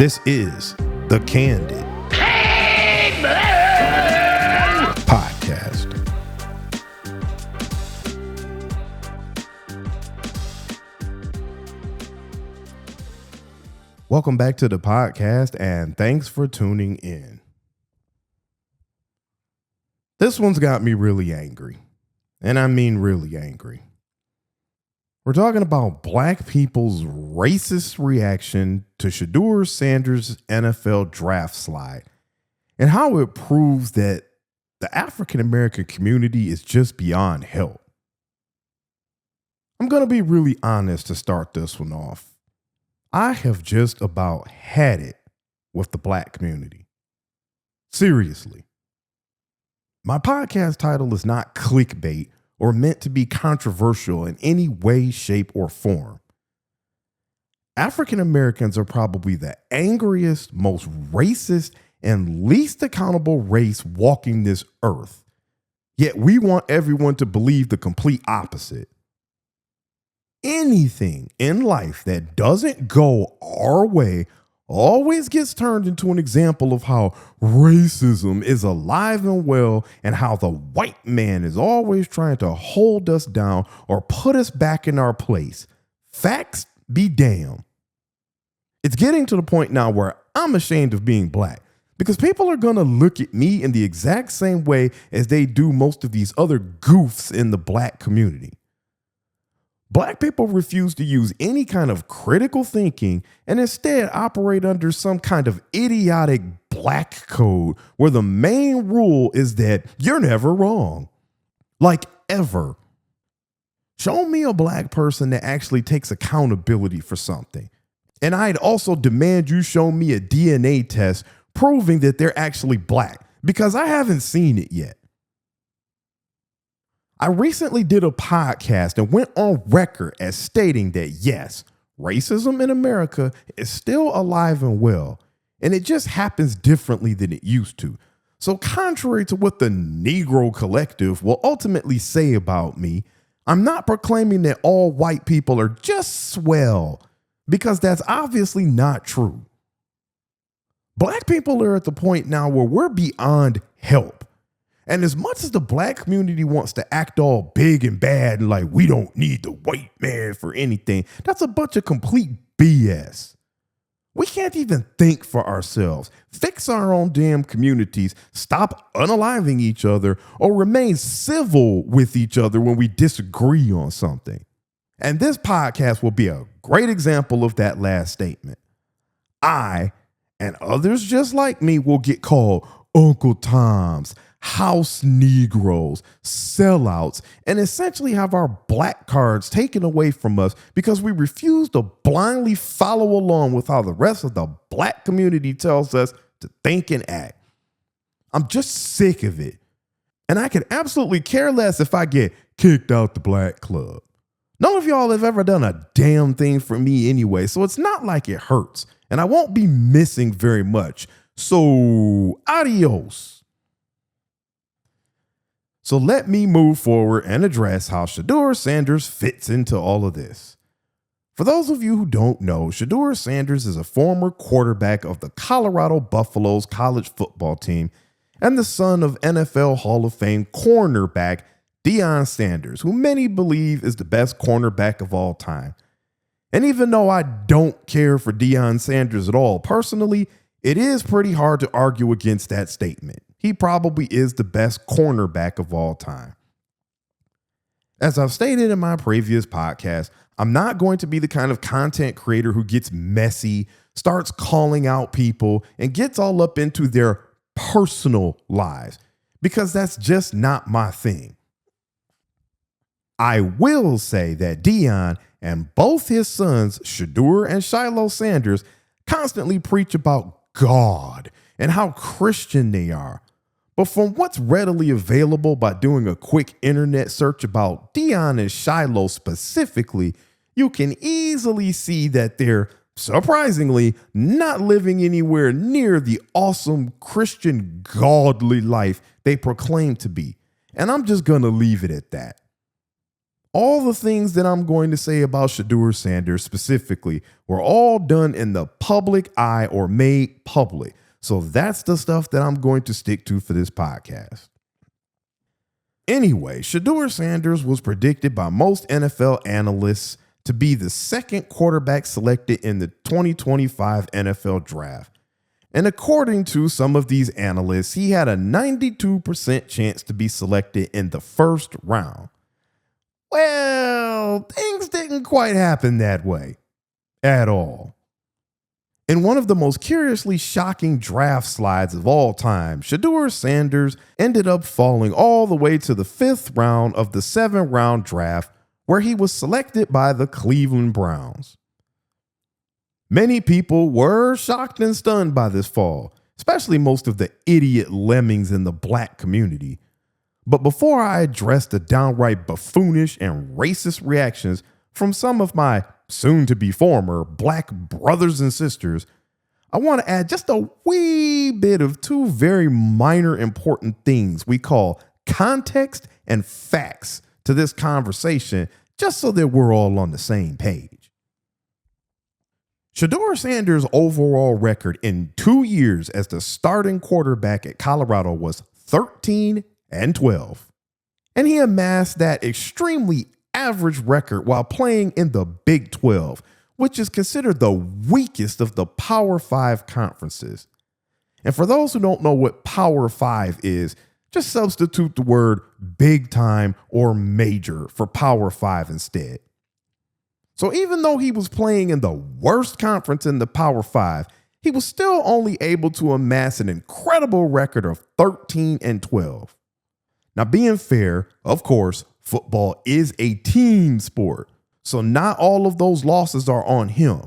This is the Candid podcast. Welcome back to the podcast, and thanks for tuning in. This one's got me really angry, and I mean really angry. We're talking about black people's racist reaction to Shedeur Sanders' NFL draft slide and how it proves that the African-American community is just beyond help. I'm going to be really honest to start this one off. I have just about had it with the black community. Seriously. My podcast title is not clickbait or meant to be controversial in any way, shape, or form. African Americans are probably the angriest, most racist, and least accountable race walking this earth. Yet we want everyone to believe the complete opposite. Anything in life that doesn't go our way always gets turned into an example of how racism is alive and well and how the white man is always trying to hold us down or put us back in our place. Facts be damned. It's getting to the point now where I'm ashamed of being black because people are going to look at me in the exact same way as they do most of these other goofs in the black community. Black people refuse to use any kind of critical thinking and instead operate under some kind of idiotic black code where the main rule is that you're never wrong. Like ever. Show me a black person that actually takes accountability for something. And I'd also demand you show me a DNA test proving that they're actually black because I haven't seen it yet. I recently did a podcast and went on record as stating that yes, racism in America is still alive and well, and it just happens differently than it used to. So contrary to what the Negro Collective will ultimately say about me, I'm not proclaiming that all white people are just swell, because that's obviously not true. Black people are at the point now where we're beyond help. And as much as the black community wants to act all big and bad and like we don't need the white man for anything, that's a bunch of complete BS. We can't even think for ourselves, fix our own damn communities, stop unaliving each other, or remain civil with each other when we disagree on something. And this podcast will be a great example of that last statement. I and others just like me will get called Uncle Toms, house Negroes, sellouts, and essentially have our black cards taken away from us because we refuse to blindly follow along with how the rest of the black community tells us to think and act. I'm just sick of it. And I can absolutely care less if I get kicked out the black club. None of y'all have ever done a damn thing for me anyway, so it's not like it hurts. And I won't be missing very much. So, adios. So let me move forward and address how Shedeur Sanders fits into all of this. For those of you who don't know, Shedeur Sanders is a former quarterback of the Colorado Buffaloes college football team and the son of NFL Hall of Fame cornerback Deion Sanders, who many believe is the best cornerback of all time. And even though I don't care for Deion Sanders at all personally, it is pretty hard to argue against that statement. He probably is the best cornerback of all time. As I've stated in my previous podcast, I'm not going to be the kind of content creator who gets messy, starts calling out people, and gets all up into their personal lives, because that's just not my thing. I will say that Deion and both his sons, Shedeur and Shiloh Sanders, constantly preach about God and how Christian they are. But from what's readily available by doing a quick internet search about Deion and Shiloh specifically, you can easily see that they're, surprisingly, not living anywhere near the awesome Christian godly life they proclaim to be. And I'm just going to leave it at that. All the things that I'm going to say about Shedeur Sanders specifically were all done in the public eye or made public. So that's the stuff that I'm going to stick to for this podcast. Anyway, Shedeur Sanders was predicted by most NFL analysts to be the second quarterback selected in the 2025 NFL Draft. And according to some of these analysts, he had a 92% chance to be selected in the first round. Well, things didn't quite happen that way at all. In one of the most curiously shocking draft slides of all time, Shedeur Sanders ended up falling all the way to the 5th round of the 7th-round draft, where he was selected by the Cleveland Browns. Many people were shocked and stunned by this fall, especially most of the idiot lemmings in the black community. But before I address the downright buffoonish and racist reactions from some of my soon-to-be former black brothers and sisters, I want to add just a wee bit of two very minor important things we call context and facts to this conversation, just so that we're all on the same page. Shedeur Sanders' overall record in 2 years as the starting quarterback at Colorado was 13-12. And he amassed that extremely average record while playing in the Big 12, which is considered the weakest of the Power 5 conferences. And for those who don't know what Power 5 is, just substitute the word big time or major for Power 5 instead. So even though he was playing in the worst conference in the Power 5, he was still only able to amass an incredible record of 13-12. Now, being fair, of course, football is a team sport, so not all of those losses are on him.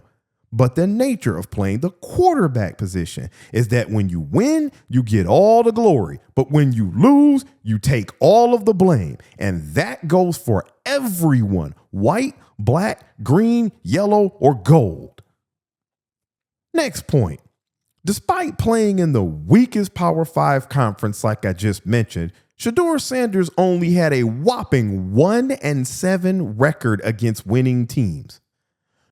But the nature of playing the quarterback position is that when you win, you get all the glory. But when you lose, you take all of the blame. And that goes for everyone, white, black, green, yellow, or gold. Next point. Despite playing in the weakest Power 5 conference like I just mentioned, Shedeur Sanders only had a whopping 1-7 record against winning teams.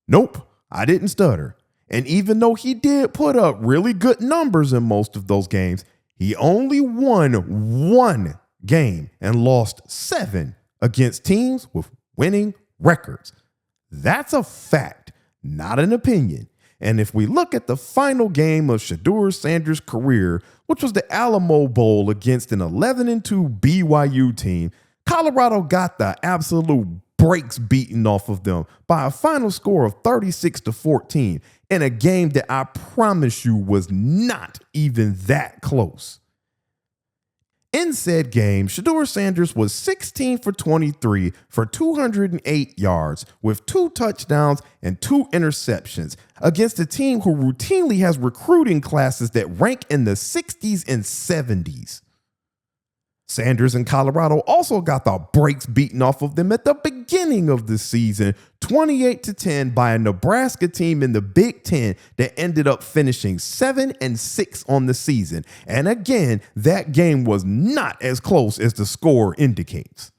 Nope, I didn't stutter. And even though he did put up really good numbers in most of those games, he only won 1 game and lost 7 against teams with winning records. That's a fact, not an opinion. And if we look at the final game of Shedeur Sanders' career, which was the Alamo Bowl against an 11-2 BYU team, Colorado got the absolute brakes beaten off of them by a final score of 36-14 in a game that I promise you was not even that close. In said game, Shedeur Sanders was 16 for 23 for 208 yards with 2 touchdowns and 2 interceptions against a team who routinely has recruiting classes that rank in the 60s and 70s. Sanders and Colorado also got the brakes beaten off of them at the beginning of the season, 28-10 by a Nebraska team in the Big Ten that ended up finishing 7-6 on the season. And again, that game was not as close as the score indicates.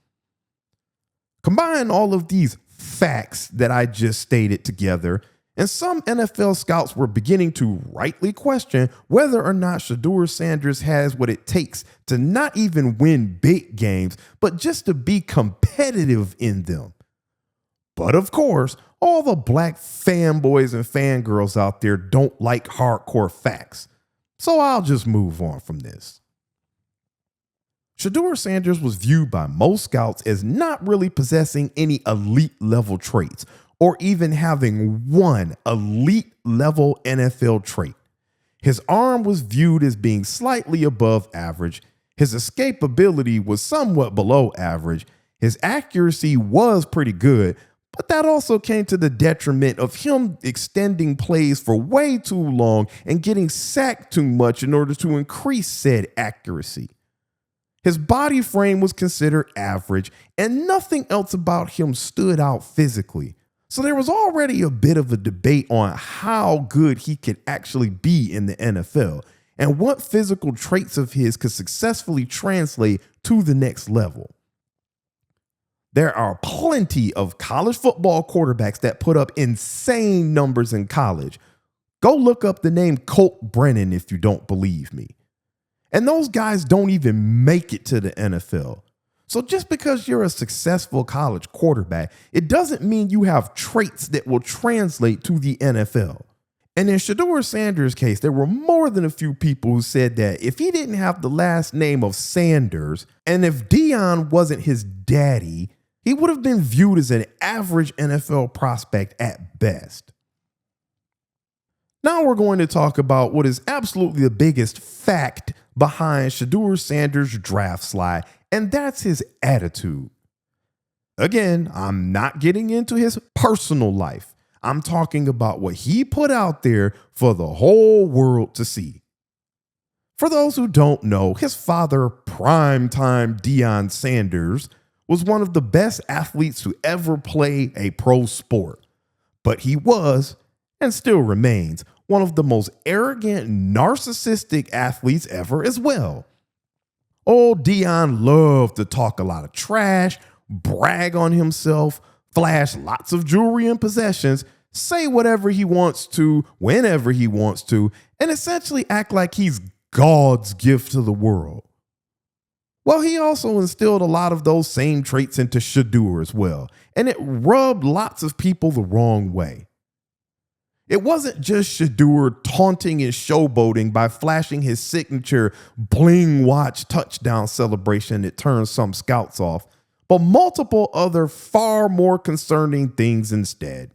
Combine all of these facts that I just stated together, and some NFL scouts were beginning to rightly question whether or not Shedeur Sanders has what it takes to not even win big games, but just to be competitive in them. But of course, all the black fanboys and fangirls out there don't like hardcore facts. So I'll just move on from this. Shedeur Sanders was viewed by most scouts as not really possessing any elite level traits, or even having one elite level NFL trait. His arm was viewed as being slightly above average. His escapability was somewhat below average. His accuracy was pretty good, but that also came to the detriment of him extending plays for way too long and getting sacked too much in order to increase said accuracy. His body frame was considered average, and nothing else about him stood out physically. So there was already a bit of a debate on how good he could actually be in the NFL and what physical traits of his could successfully translate to the next level. There are plenty of college football quarterbacks that put up insane numbers in college. Go look up the name Colt Brennan if you don't believe me. And those guys don't even make it to the NFL. So just because you're a successful college quarterback, it doesn't mean you have traits that will translate to the NFL. And in Shedeur Sanders' case, there were more than a few people who said that if he didn't have the last name of Sanders, and if Deion wasn't his daddy, he would have been viewed as an average NFL prospect at best. Now we're going to talk about what is absolutely the biggest fact behind Shedeur Sanders' draft slide, and that's his attitude. Again, I'm not getting into his personal life. I'm talking about what he put out there for the whole world to see. For those who don't know, his father, primetime Deion Sanders, was one of the best athletes to ever play a pro sport. But he was, and still remains, one of the most arrogant, narcissistic athletes ever as well. Old Deion loved to talk a lot of trash, brag on himself, flash lots of jewelry and possessions, say whatever he wants to, whenever he wants to, and essentially act like he's God's gift to the world. Well, he also instilled a lot of those same traits into Shedeur as well, and it rubbed lots of people the wrong way. It wasn't just Shedeur taunting and showboating by flashing his signature bling watch touchdown celebration that turned some scouts off, but multiple other far more concerning things instead.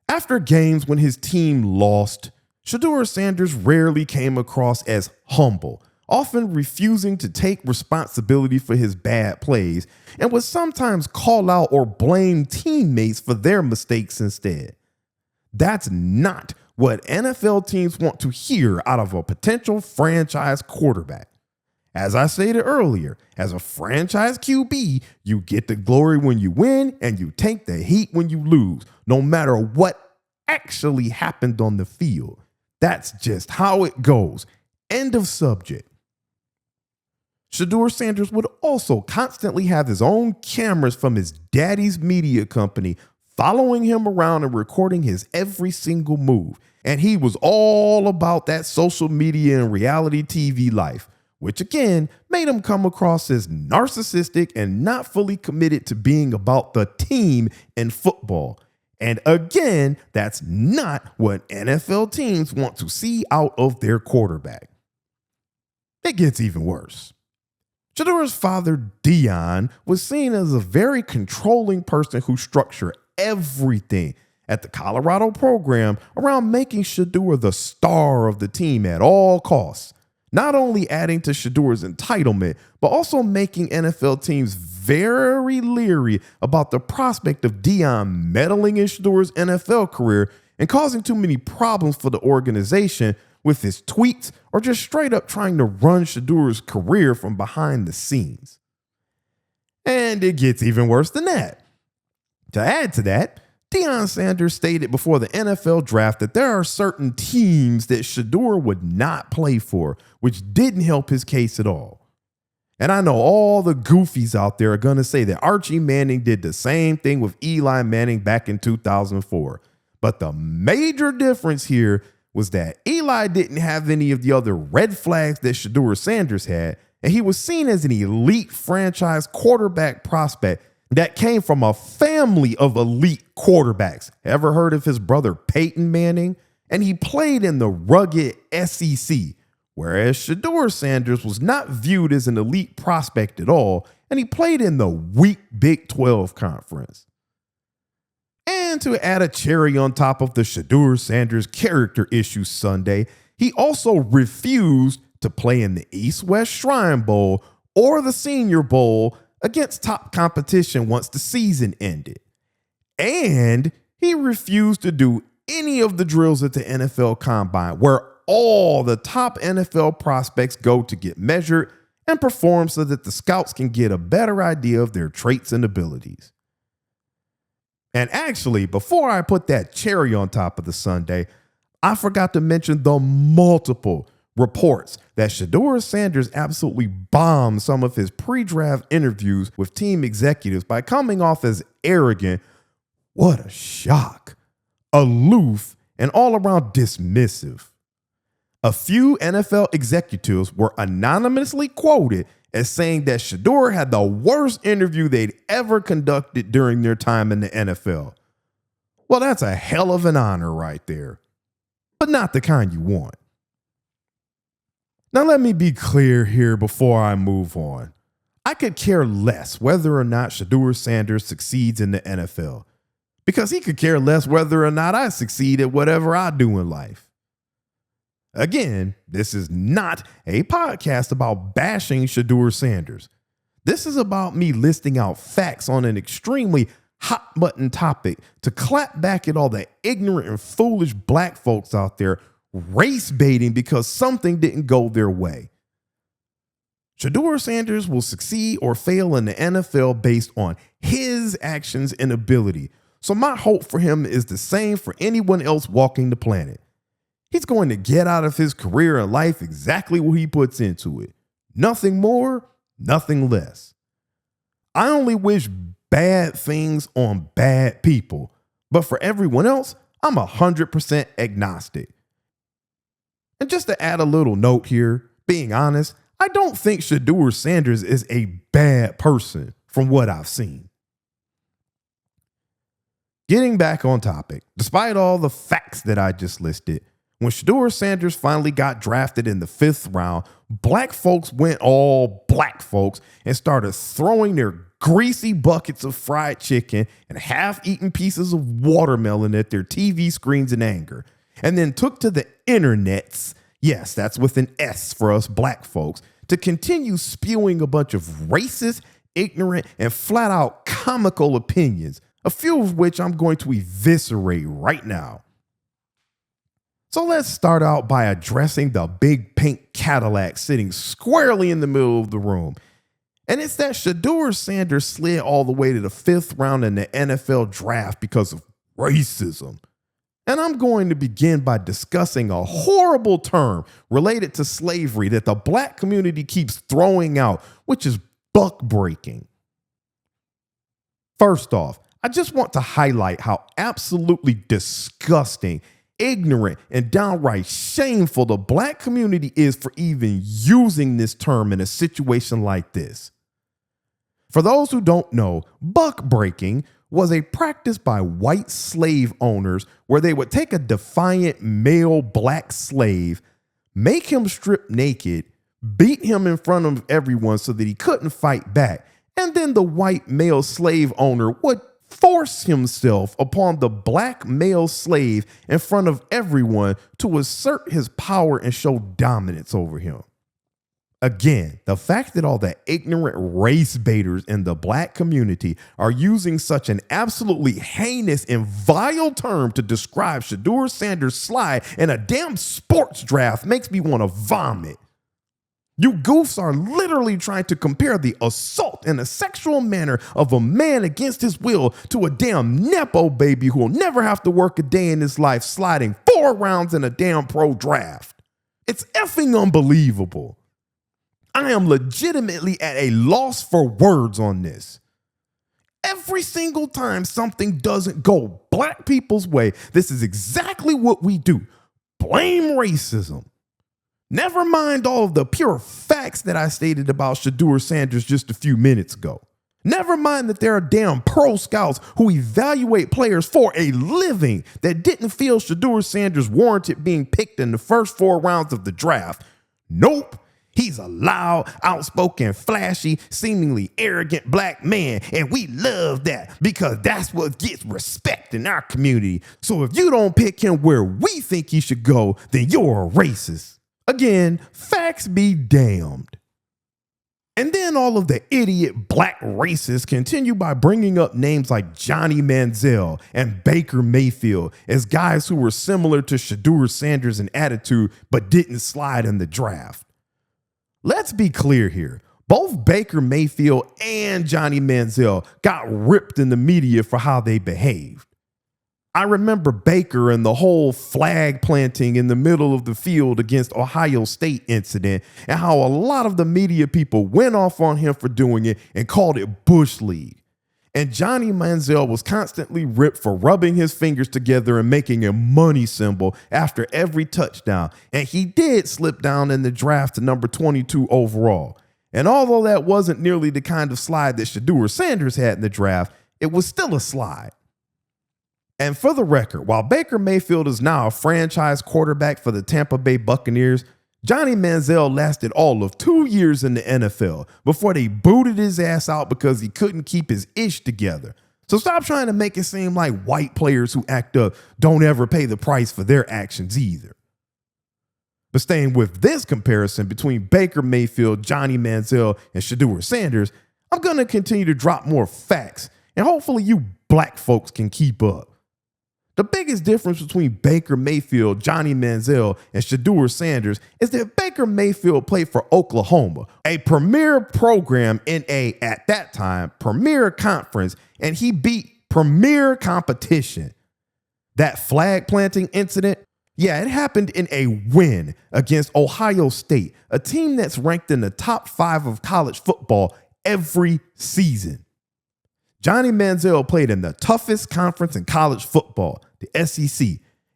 After games when his team lost, Shedeur Sanders rarely came across as humble, often refusing to take responsibility for his bad plays, and would sometimes call out or blame teammates for their mistakes instead. That's not what NFL teams want to hear out of a potential franchise quarterback. As I stated earlier, as a franchise QB, you get the glory when you win and you take the heat when you lose, no matter what actually happened on the field. That's just how it goes. End of subject. Shedeur Sanders would also constantly have his own cameras from his daddy's media company following him around and recording his every single move. And he was all about that social media and reality TV life, which again made him come across as narcissistic and not fully committed to being about the team in football. And again, that's not what NFL teams want to see out of their quarterback. It gets even worse. Shedeur's father, Deion, was seen as a very controlling person who structured everything at the Colorado program around making Shedeur the star of the team at all costs, not only adding to Shedeur's entitlement, but also making NFL teams very leery about the prospect of Deion meddling in Shedeur's NFL career and causing too many problems for the organization with his tweets or just straight up trying to run Shedeur's career from behind the scenes. And it gets even worse than that. To add to that, Deion Sanders stated before the NFL draft that there are certain teams that Shedeur would not play for, which didn't help his case at all. And I know all the goofies out there are going to say that Archie Manning did the same thing with Eli Manning back in 2004. But the major difference here was that Eli didn't have any of the other red flags that Shedeur Sanders had, and he was seen as an elite franchise quarterback prospect that came from a family of elite quarterbacks. Ever heard of his brother Peyton Manning? And he played in the rugged SEC, whereas Shedeur Sanders was not viewed as an elite prospect at all, and he played in the weak Big 12 conference. And to add a cherry on top of the Shedeur Sanders character issue Sunday, he also refused to play in the East-West Shrine Bowl or the Senior Bowl against top competition once the season ended. And he refused to do any of the drills at the NFL Combine, where all the top NFL prospects go to get measured and perform so that the scouts can get a better idea of their traits and abilities. And actually, before I put that cherry on top of the sundae, I forgot to mention the multiple, reports that Shedeur Sanders absolutely bombed some of his pre-draft interviews with team executives by coming off as arrogant. What a shock. Aloof and all around dismissive. A few NFL executives were anonymously quoted as saying that Shedeur had the worst interview they'd ever conducted during their time in the NFL. Well, that's a hell of an honor right there, but not the kind you want. Now, let me be clear here before I move on. I could care less whether or not Shedeur Sanders succeeds in the NFL, because he could care less whether or not I succeed at whatever I do in life. Again, this is not a podcast about bashing Shedeur Sanders. This is about me listing out facts on an extremely hot button topic to clap back at all the ignorant and foolish black folks out there race baiting because something didn't go their way. Shedeur Sanders will succeed or fail in the NFL based on his actions and ability. So my hope for him is the same for anyone else walking the planet. He's going to get out of his career and life exactly what he puts into it. Nothing more, nothing less. I only wish bad things on bad people, but for everyone else, I'm 100% agnostic. And just to add a little note here, being honest, I don't think Shedeur Sanders is a bad person from what I've seen. Getting back on topic, despite all the facts that I just listed, when Shedeur Sanders finally got drafted in the 5th round, black folks went all black folks and started throwing their greasy buckets of fried chicken and half-eaten pieces of watermelon at their TV screens in anger, and then took to the internets, yes, that's with an S for us black folks, to continue spewing a bunch of racist, ignorant, and flat-out comical opinions, a few of which I'm going to eviscerate right now. So let's start out by addressing the big pink Cadillac sitting squarely in the middle of the room. And it's that Shedeur Sanders slid all the way to the 5th round in the NFL draft because of racism. And I'm going to begin by discussing a horrible term related to slavery that the black community keeps throwing out, which is buck breaking. First off, I just want to highlight how absolutely disgusting, ignorant, and downright shameful the black community is for even using this term in a situation like this. For those who don't know, buck breaking was a practice by white slave owners where they would take a defiant male black slave, make him strip naked, beat him in front of everyone so that he couldn't fight back, and then the white male slave owner would force himself upon the black male slave in front of everyone to assert his power and show dominance over him. Again, the fact that all the ignorant race baiters in the black community are using such an absolutely heinous and vile term to describe Shedeur Sanders' slide in a damn sports draft makes me want to vomit. You goofs are literally trying to compare the assault in a sexual manner of a man against his will to a damn Nepo baby who will never have to work a day in his life sliding 4 rounds in a damn pro draft. It's effing unbelievable. I am legitimately at a loss for words on this. Every single time something doesn't go black people's way, this is exactly what we do. Blame racism. Never mind all of the pure facts that I stated about Shedeur Sanders just a few minutes ago. Never mind that there are damn pro scouts who evaluate players for a living that didn't feel Shedeur Sanders warranted being picked in the first 4 rounds of the draft. Nope. He's a loud, outspoken, flashy, seemingly arrogant black man, and we love that because that's what gets respect in our community. So if you don't pick him where we think he should go, then you're a racist. Again, facts be damned. And then all of the idiot black racists continue by bringing up names like Johnny Manziel and Baker Mayfield as guys who were similar to Shedeur Sanders in attitude but didn't slide in the draft. Let's be clear here. Both Baker Mayfield and Johnny Manziel got ripped in the media for how they behaved. I remember Baker and the whole flag planting in the middle of the field against Ohio State incident and how a lot of the media people went off on him for doing it and called it Bush League. And Johnny Manziel was constantly ripped for rubbing his fingers together and making a money symbol after every touchdown. And he did slip down in the draft to number 22 overall. And although that wasn't nearly the kind of slide that Shedeur Sanders had in the draft, it was still a slide. And for the record, while Baker Mayfield is now a franchise quarterback for the Tampa Bay Buccaneers, Johnny Manziel lasted all of 2 years in the NFL before they booted his ass out because he couldn't keep his ish together. So stop trying to make it seem like white players who act up don't ever pay the price for their actions either. But staying with this comparison between Baker Mayfield, Johnny Manziel, and Shedeur Sanders, I'm going to continue to drop more facts, and hopefully you black folks can keep up. The biggest difference between Baker Mayfield, Johnny Manziel, and Shedeur Sanders is that Baker Mayfield played for Oklahoma, a premier program in at that time, premier conference, and he beat premier competition. That flag planting incident, yeah, it happened in a win against Ohio State, a team that's ranked in the top 5 of college football every season. Johnny Manziel played in the toughest conference in college football, the SEC,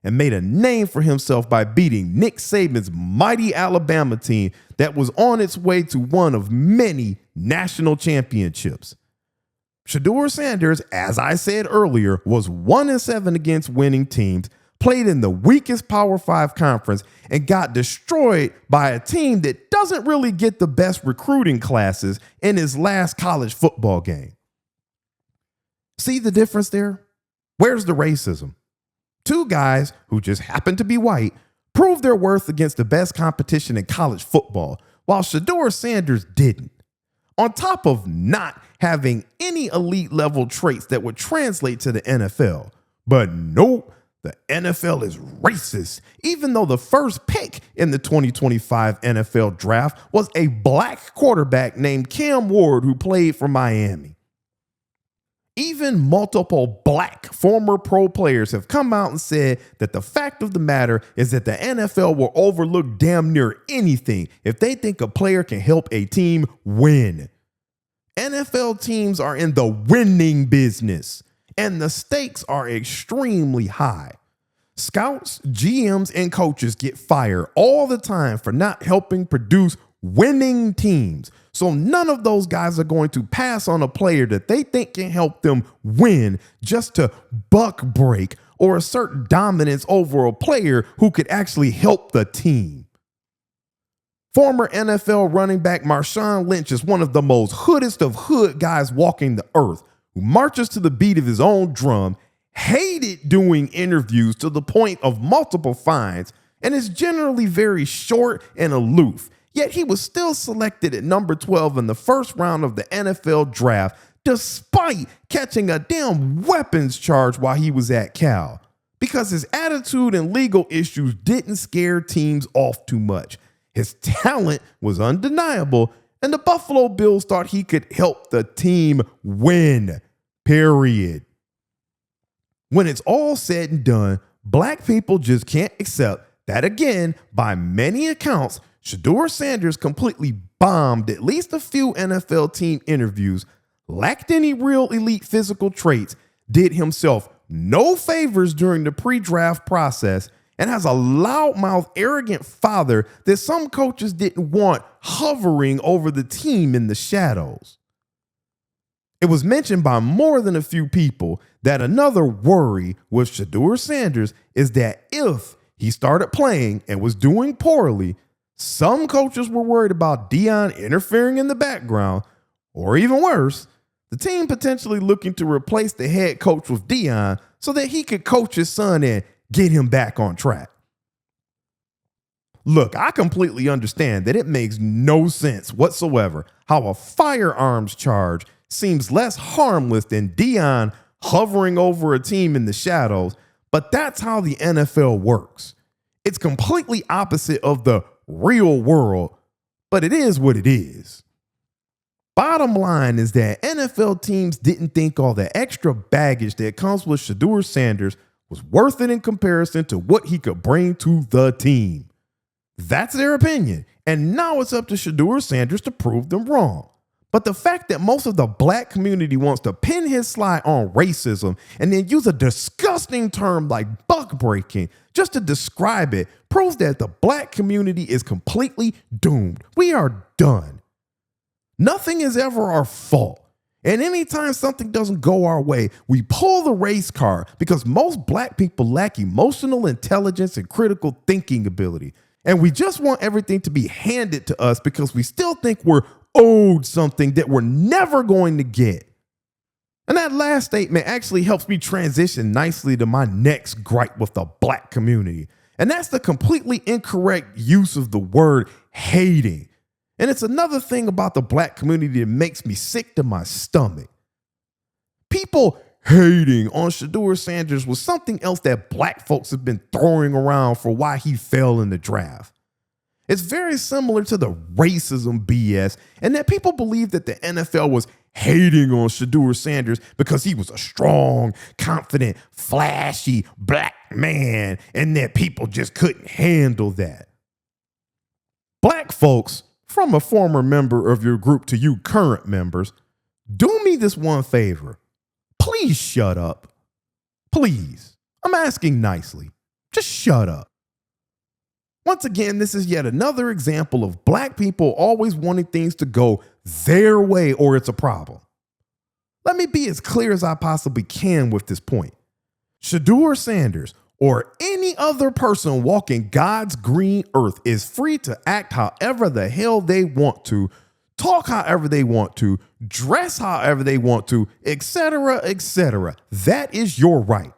and made a name for himself by beating Nick Saban's mighty Alabama team that was on its way to one of many national championships. Shedeur Sanders, as I said earlier, was 1-7 against winning teams, played in the weakest Power 5 conference, and got destroyed by a team that doesn't really get the best recruiting classes in his last college football game. See the difference there? Where's the racism? Two guys who just happen to be white proved their worth against the best competition in college football, while Shedeur Sanders didn't. On top of not having any elite level traits that would translate to the NFL. But nope, the NFL is racist, even though the first pick in the 2025 NFL draft was a black quarterback named Cam Ward who played for Miami. Even multiple black former pro players have come out and said that the fact of the matter is that the NFL will overlook damn near anything if they think a player can help a team win. NFL teams are in the winning business, and the stakes are extremely high. Scouts, GMs, and coaches get fired all the time for not helping produce winning teams. So none of those guys are going to pass on a player that they think can help them win just to buck break or assert dominance over a player who could actually help the team. Former NFL running back Marshawn Lynch is one of the most hoodest of hood guys walking the earth, who marches to the beat of his own drum, hated doing interviews to the point of multiple fines, and is generally very short and aloof. Yet he was still selected at number 12 in the first round of the NFL draft, despite catching a damn weapons charge while he was at Cal, because his attitude and legal issues didn't scare teams off too much. His talent was undeniable, and the Buffalo Bills thought he could help the team win, period. When it's all said and done, black people just can't accept that, again, by many accounts, Shedeur Sanders completely bombed at least a few NFL team interviews, lacked any real elite physical traits, did himself no favors during the pre-draft process, and has a loudmouth, arrogant father that some coaches didn't want hovering over the team in the shadows. It was mentioned by more than a few people that another worry with Shedeur Sanders is that if he started playing and was doing poorly, some coaches were worried about Deion interfering in the background, or even worse, the team potentially looking to replace the head coach with Deion so that he could coach his son and get him back on track. Look, I completely understand that it makes no sense whatsoever how a firearms charge seems less harmless than Deion hovering over a team in the shadows, but that's how the NFL works. It's completely opposite of the real world, but it is what it is. Bottom line is that NFL teams didn't think all the extra baggage that comes with Shedeur Sanders was worth it in comparison to what he could bring to the team. That's their opinion, and now it's up to Shedeur Sanders to prove them wrong. But the fact that most of the black community wants to pin his slide on racism and then use a disgusting term like buck breaking just to describe it proves that the black community is completely doomed. We are done. Nothing is ever our fault. And anytime something doesn't go our way, we pull the race card because most black people lack emotional intelligence and critical thinking ability. And we just want everything to be handed to us because we still think we're owed something that we're never going to get. And that last statement actually helps me transition nicely to my next gripe with the black community. And that's the completely incorrect use of the word hating. And it's another thing about the black community that makes me sick to my stomach. People hating on Shedeur Sanders was something else that black folks have been throwing around for why he fell in the draft. It's very similar to the racism BS, and that people believe that the NFL was hating on Shedeur Sanders because he was a strong, confident, flashy black man, and that people just couldn't handle that. Black folks, from a former member of your group to you current members, do me this one favor. Please shut up. Please. I'm asking nicely. Just shut up. Once again, this is yet another example of black people always wanting things to go their way or it's a problem. Let me be as clear as I possibly can with this point. Shedeur Sanders or any other person walking God's green earth is free to act however the hell they want to, talk however they want to, dress however they want to, etc., etc. That is your right.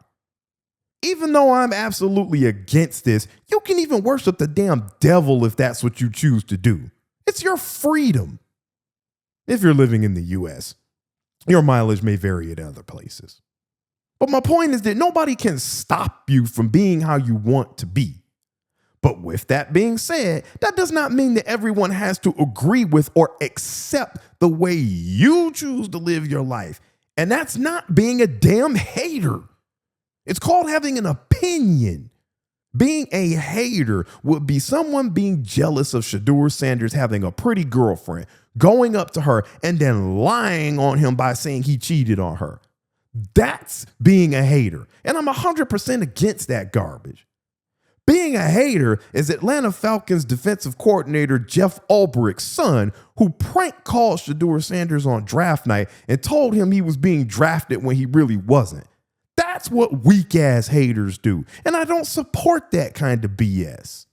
Even though I'm absolutely against this, you can even worship the damn devil if that's what you choose to do. It's your freedom. If you're living in the US, your mileage may vary at other places. But my point is that nobody can stop you from being how you want to be. But with that being said, that does not mean that everyone has to agree with or accept the way you choose to live your life. And that's not being a damn hater. It's called having an opinion. Being a hater would be someone being jealous of Shedeur Sanders having a pretty girlfriend, going up to her and then lying on him by saying he cheated on her. That's being a hater. And I'm 100% against that garbage. Being a hater is Atlanta Falcons defensive coordinator Jeff Ulbricht's son, who prank called Shedeur Sanders on draft night and told him he was being drafted when he really wasn't. That's what weak ass haters do. And I don't support that kind of BS.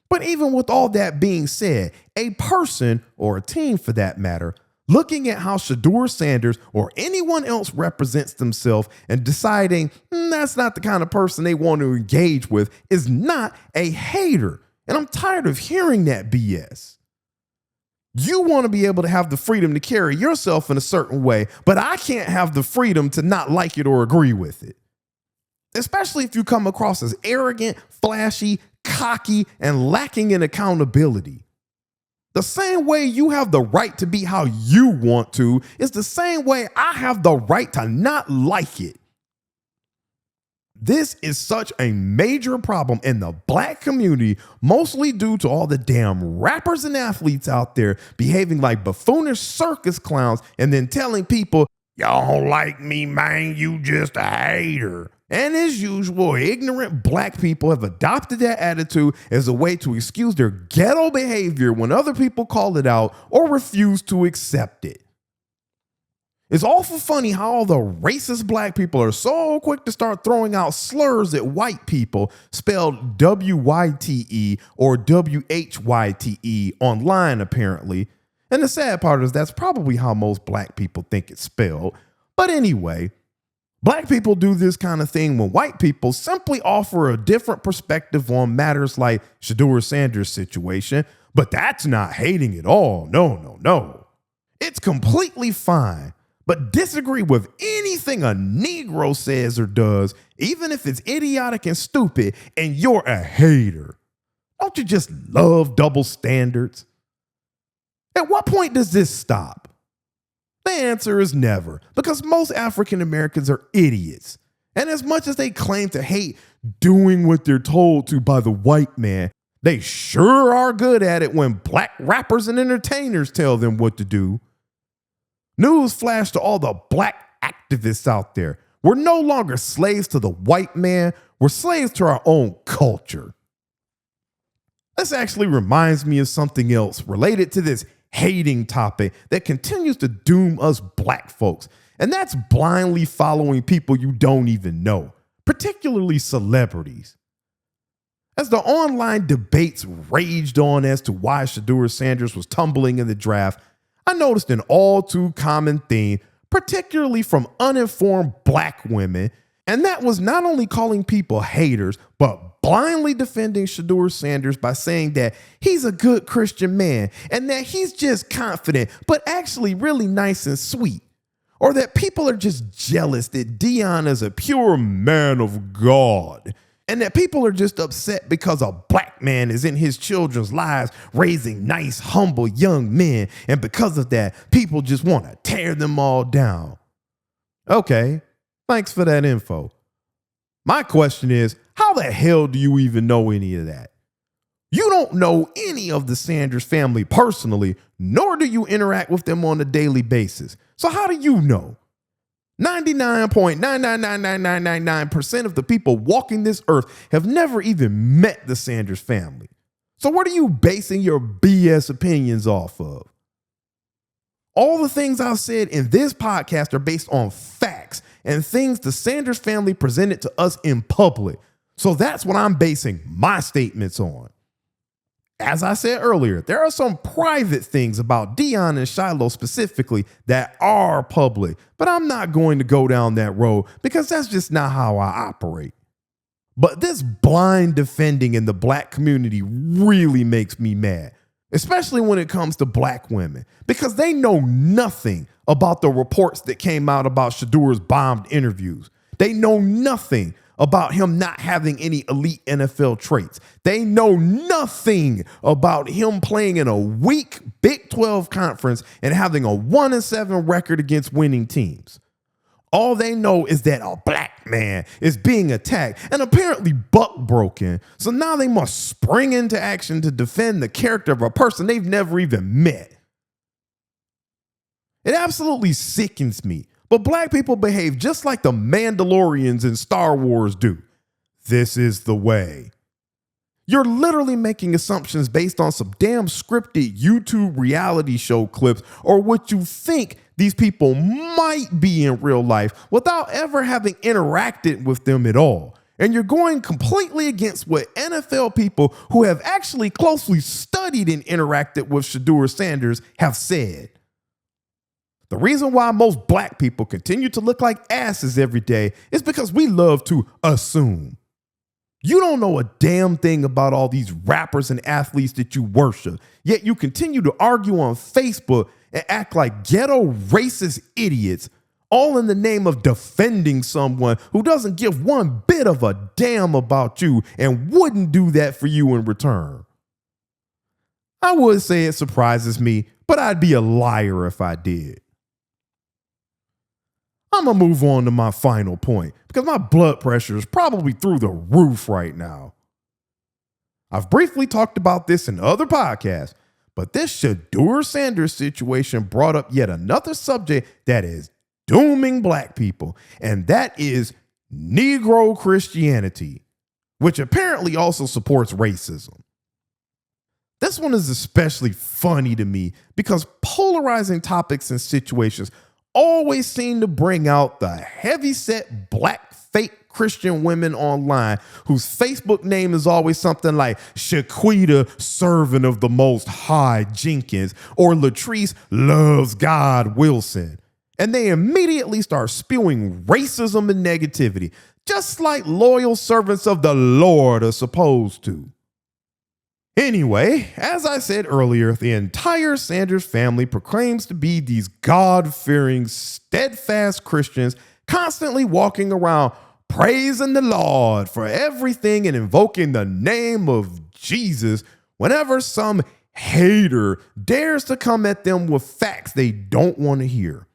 But even with all that being said, a person, or a team for that matter, looking at how Shedeur Sanders or anyone else represents themselves and deciding that's not the kind of person they want to engage with is not a hater. And I'm tired of hearing that BS. You want to be able to have the freedom to carry yourself in a certain way, but I can't have the freedom to not like it or agree with it. Especially if you come across as arrogant, flashy, cocky, and lacking in accountability. The same way you have the right to be how you want to is the same way I have the right to not like it. This is such a major problem in the black community, mostly due to all the damn rappers and athletes out there behaving like buffoonish circus clowns and then telling people, y'all don't like me, man, you just a hater. And as usual, ignorant black people have adopted that attitude as a way to excuse their ghetto behavior when other people call it out or refuse to accept it. It's awful funny how all the racist black people are so quick to start throwing out slurs at white people spelled W-Y-T-E or W-H-Y-T-E online apparently. And the sad part is that's probably how most black people think it's spelled. But anyway, black people do this kind of thing when white people simply offer a different perspective on matters like Shedeur Sanders' situation. But that's not hating at all. No, no, no. It's completely fine. But disagree with anything a Negro says or does, even if it's idiotic and stupid, and you're a hater. Don't you just love double standards? At what point does this stop? The answer is never, because most African Americans are idiots. And as much as they claim to hate doing what they're told to by the white man, they sure are good at it when black rappers and entertainers tell them what to do. News flash to all the black activists out there. We're no longer slaves to the white man. We're slaves to our own culture. This actually reminds me of something else related to this hating topic that continues to doom us black folks. And that's blindly following people you don't even know, particularly celebrities. As the online debates raged on as to why Shedeur Sanders was tumbling in the draft, I noticed an all too common theme, particularly from uninformed black women, and that was not only calling people haters, but blindly defending Shedeur Sanders by saying that he's a good Christian man and that he's just confident, but actually really nice and sweet. Or that people are just jealous that Dion is a pure man of God. And that people are just upset because a black man is in his children's lives raising nice, humble young men. And because of that, people just want to tear them all down. Okay, thanks for that info. My question is, how the hell do you even know any of that? You don't know any of the Sanders family personally, nor do you interact with them on a daily basis. So how do you know? 99.9999999% of the people walking this earth have never even met the Sanders family. So what are you basing your BS opinions off of? All the things I've said in this podcast are based on facts and things the Sanders family presented to us in public. So that's what I'm basing my statements on. As I said earlier, there are some private things about Dion and Shiloh specifically that are public, but I'm not going to go down that road because that's just not how I operate. But this blind defending in the black community really makes me mad, especially when it comes to black women, because they know nothing about the reports that came out about Shedeur's bombed interviews. They know nothing about him not having any elite NFL traits. They know nothing about him playing in a weak Big 12 conference and having a 1-7 record against winning teams. All they know is that a black man is being attacked and apparently buck broken. So now they must spring into action to defend the character of a person they've never even met. It absolutely sickens me. But black people behave just like the Mandalorians in Star Wars do. This is the way. You're literally making assumptions based on some damn scripted YouTube reality show clips or what you think these people might be in real life without ever having interacted with them at all. And you're going completely against what NFL people who have actually closely studied and interacted with Shedeur Sanders have said. The reason why most black people continue to look like asses every day is because we love to assume. You don't know a damn thing about all these rappers and athletes that you worship, yet you continue to argue on Facebook and act like ghetto racist idiots, all in the name of defending someone who doesn't give one bit of a damn about you and wouldn't do that for you in return. I would say it surprises me, but I'd be a liar if I did. I'm going to move on to my final point because my blood pressure is probably through the roof right now. I've briefly talked about this in other podcasts, but this Shedeur Sanders situation brought up yet another subject that is dooming black people, and that is Negro Christianity, which apparently also supports racism. This one is especially funny to me because polarizing topics and situations always seem to bring out the heavyset black fake Christian women online whose Facebook name is always something like Shaquita, servant of the Most High Jenkins, or Latrice loves God Wilson. And they immediately start spewing racism and negativity, just like loyal servants of the Lord are supposed to. Anyway, as I said earlier, the entire Sanders family proclaims to be these God-fearing, steadfast Christians constantly walking around praising the Lord for everything and invoking the name of Jesus whenever some hater dares to come at them with facts they don't want to hear.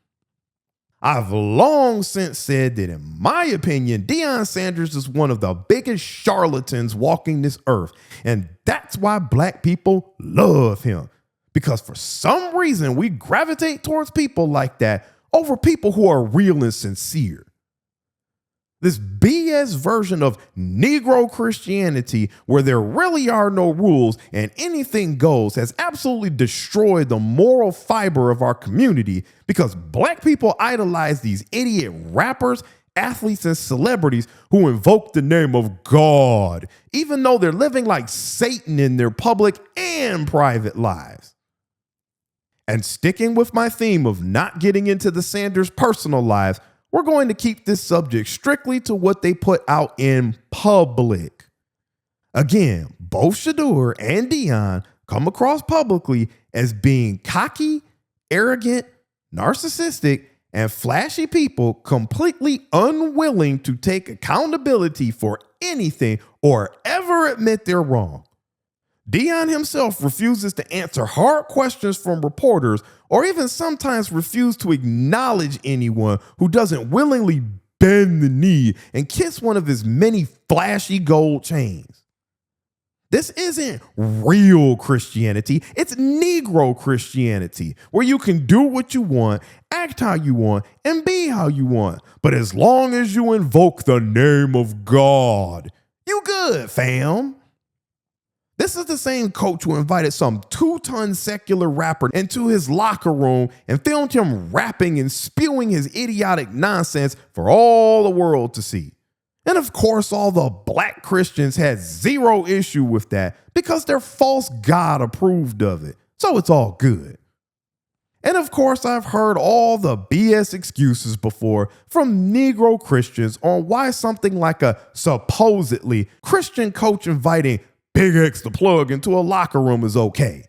I've long since said that, in my opinion, Deion Sanders is one of the biggest charlatans walking this earth. And that's why black people love him. Because for some reason, we gravitate towards people like that over people who are real and sincere. This BS version of Negro Christianity, where there really are no rules and anything goes, has absolutely destroyed the moral fiber of our community because black people idolize these idiot rappers, athletes, and celebrities who invoke the name of God, even though they're living like Satan in their public and private lives. And sticking with my theme of not getting into the Sanders' personal lives, we're going to keep this subject strictly to what they put out in public. Again, both Shedeur and Deion come across publicly as being cocky, arrogant, narcissistic, and flashy people completely unwilling to take accountability for anything or ever admit they're wrong. Deion himself refuses to answer hard questions from reporters or even sometimes refuse to acknowledge anyone who doesn't willingly bend the knee and kiss one of his many flashy gold chains. This isn't real Christianity. It's Negro Christianity, where you can do what you want, act how you want, and be how you want. But as long as you invoke the name of God, you good, fam. This is the same coach who invited some 2-ton secular rapper into his locker room and filmed him rapping and spewing his idiotic nonsense for all the world to see. And of course, all the black Christians had zero issue with that because their false God approved of it. So it's all good. And of course, I've heard all the BS excuses before from Negro Christians on why something like a supposedly Christian coach inviting Big X the Plug into a locker room is okay.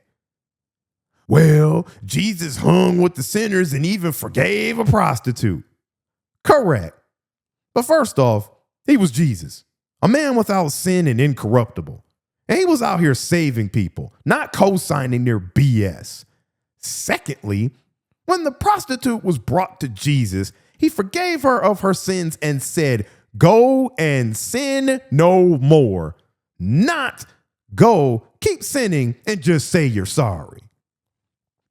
Well, Jesus hung with the sinners and even forgave a prostitute. Correct. But first off, he was Jesus, a man without sin and incorruptible. And he was out here saving people, not co-signing their BS. Secondly, when the prostitute was brought to Jesus, he forgave her of her sins and said, "Go and sin no more." Not go, keep sinning, and just say you're sorry.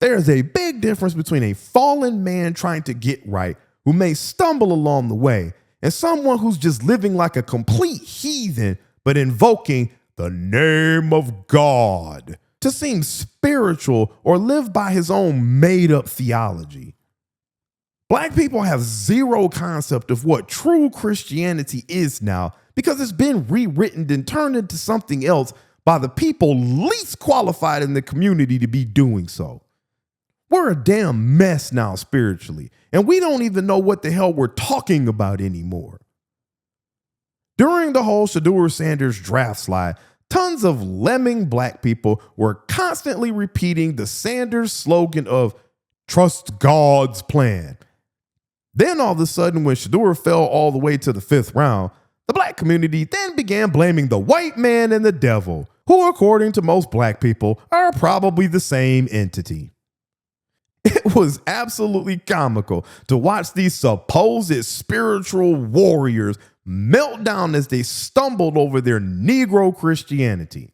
There's a big difference between a fallen man trying to get right, who may stumble along the way, and someone who's just living like a complete heathen, but invoking the name of God to seem spiritual or live by his own made-up theology. Black people have zero concept of what true Christianity is now because it's been rewritten and turned into something else by the people least qualified in the community to be doing so. We're a damn mess now spiritually, and we don't even know what the hell we're talking about anymore. During the whole Shedeur Sanders draft slide, tons of lemming black people were constantly repeating the Sanders slogan of "Trust God's plan." Then all of a sudden, when Shedeur fell all the way to the 5th round, the black community then began blaming the white man and the devil, who, according to most black people, are probably the same entity. It was absolutely comical to watch these supposed spiritual warriors melt down as they stumbled over their Negro Christianity.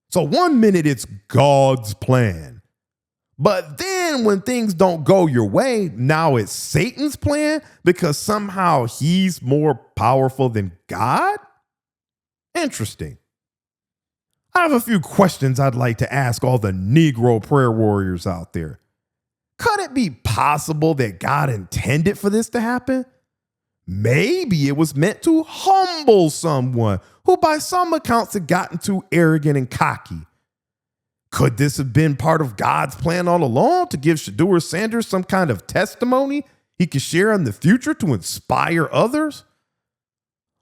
So one minute it's God's plan, but then when things don't go your way, now it's Satan's plan because somehow he's more powerful than God? Interesting. I have a few questions I'd like to ask all the Negro prayer warriors out there. Could it be possible that God intended for this to happen? Maybe it was meant to humble someone who by some accounts had gotten too arrogant and cocky. Could this have been part of God's plan all along to give Shedeur Sanders some kind of testimony he could share in the future to inspire others?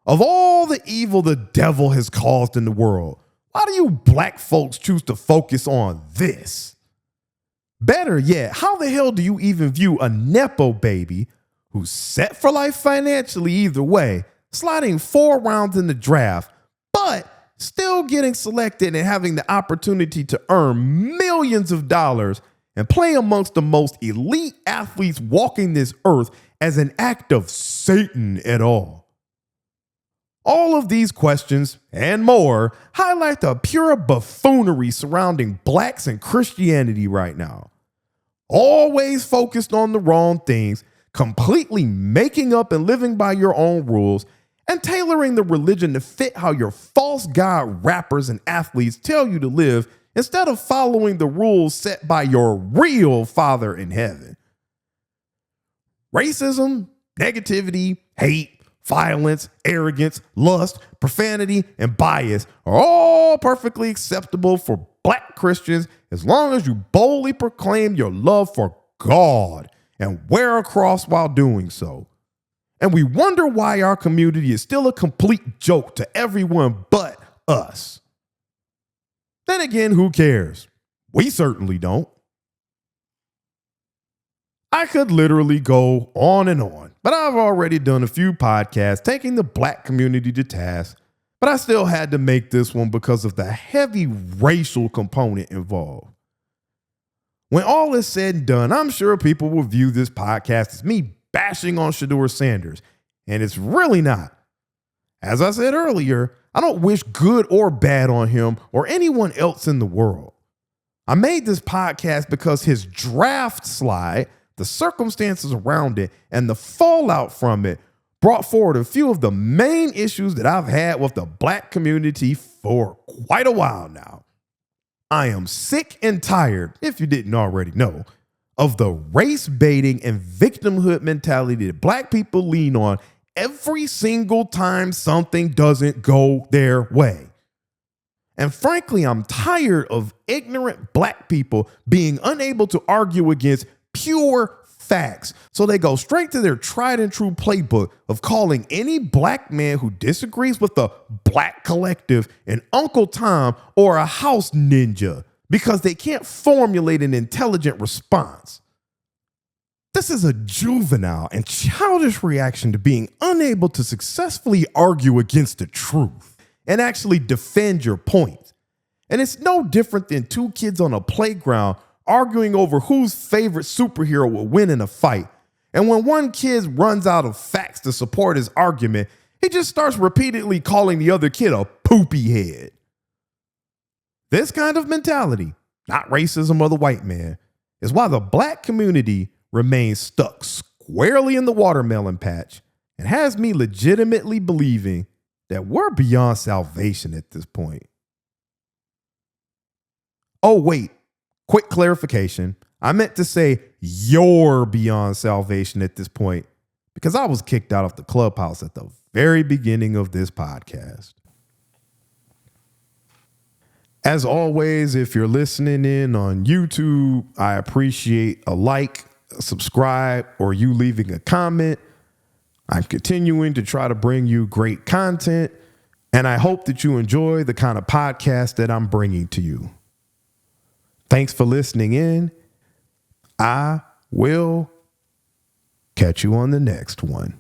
Of all the evil the devil has caused in the world, why do you black folks choose to focus on this? Better yet, how the hell do you even view a Nepo baby who's set for life financially either way, sliding 4 rounds in the draft, but still getting selected and having the opportunity to earn millions of dollars and play amongst the most elite athletes walking this earth as an act of Satan at all? All of these questions and more highlight the pure buffoonery surrounding blacks and Christianity right now. Always focused on the wrong things, completely making up and living by your own rules, and tailoring the religion to fit how your false god rappers and athletes tell you to live instead of following the rules set by your real Father in heaven. Racism, negativity, hate, violence, arrogance, lust, profanity, and bias are all perfectly acceptable for black Christians as long as you boldly proclaim your love for God and wear a cross while doing so. And we wonder why our community is still a complete joke to everyone but us. Then again, who cares? We certainly don't. I could literally go on and on, but I've already done a few podcasts taking the black community to task, but I still had to make this one because of the heavy racial component involved. When all is said and done, I'm sure people will view this podcast as me bashing on Shedeur Sanders, and it's really not. As I said earlier, I don't wish good or bad on him or anyone else in the world. I made this podcast because his draft slide, the circumstances around it, and the fallout from it brought forward a few of the main issues that I've had with the black community for quite a while now. I am sick and tired, if you didn't already know, of the race baiting and victimhood mentality that black people lean on every single time something doesn't go their way. And frankly, I'm tired of ignorant black people being unable to argue against pure facts. So they go straight to their tried and true playbook of calling any black man who disagrees with the black collective an Uncle Tom or a house ninja because they can't formulate an intelligent response. This is a juvenile and childish reaction to being unable to successfully argue against the truth and actually defend your point. And it's no different than two kids on a playground arguing over whose favorite superhero will win in a fight. And when one kid runs out of facts to support his argument, he just starts repeatedly calling the other kid a poopy head. This kind of mentality, not racism or the white man, is why the black community remains stuck squarely in the watermelon patch and has me legitimately believing that we're beyond salvation at this point. Oh, wait, quick clarification. I meant to say you're beyond salvation at this point because I was kicked out of the clubhouse at the very beginning of this podcast. As always, if you're listening in on YouTube, I appreciate a like, a subscribe, or you leaving a comment. I'm continuing to try to bring you great content, and I hope that you enjoy the kind of podcast that I'm bringing to you. Thanks for listening in. I will catch you on the next one.